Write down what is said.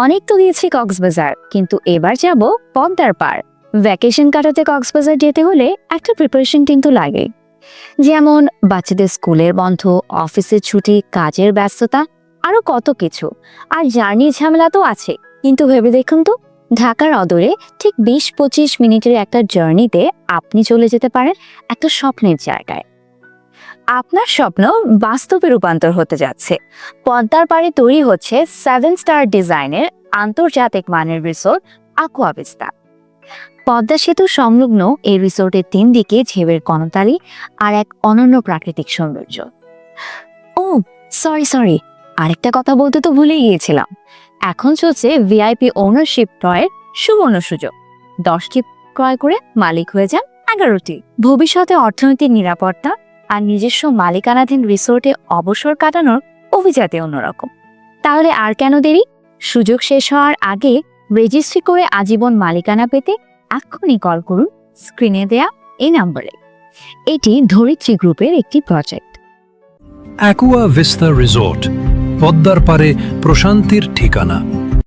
অনেক তো দিয়েছি কক্সবাজার, কিন্তু এবার যাব পদ্মার পার। ভ্যাকেশন কাটাতে কক্সবাজার যেতে হলে একটা প্রিপারেশন কিন্তু লাগে, যেমন বাচ্চাদের স্কুলের বন্ধ, অফিসের ছুটি, কাজের ব্যস্ততা, আরো কত কিছু। আর জার্নির ঝামেলা তো আছে। কিন্তু ভেবে দেখুন তো, ঢাকার অদূরে ঠিক 20-25 মিনিটের একটা জার্নিতে আপনি চলে যেতে পারেন একটা স্বপ্নের জায়গায়। আপনার স্বপ্ন বাস্তবে রূপান্তর হতে যাচ্ছে। পদ্মার পাড়ে তৈরি হচ্ছে 7 স্টার ডিজাইনের আন্তর্জাতিক মানের রিসোর্ট আকুয়াভিস্তা। পদ্মা সেতু সংলগ্ন এই রিসোর্টের 3 দিকে ঢেউয়ের কনতালি আর এক অনন্য প্রাকৃতিক সৌন্দর্য। ও সরি, আরেকটা কথা বলতে তো ভুলে গিয়েছিলাম। এখন চলছে ভিআইপি ওনারশিপ ক্রয়ের সুবর্ণ সুযোগ। 10টি ক্রয় করে মালিক হয়ে যান 11টি। ভবিষ্যতে অর্থনৈতিক নিরাপত্তা আর নিজস্ব মালিকানাধীন রিসোর্টে অবসর কাটানোর অভিজাতে অন্যরকম। তাহলে আর কেন দেরি? সুযোগ শেষ হওয়ার আগে রেজিস্ট্রি করে আজীবন মালিকানা পেতে এক্ষুনি কল করুন স্ক্রিনে দেয়া এই নম্বরে। এটি ধরিত্রী গ্রুপের একটি প্রজেক্ট। অ্যাকুয়া ভিস্তা রিসোর্ট, পদ্মার পারে প্রশান্তির ঠিকানা।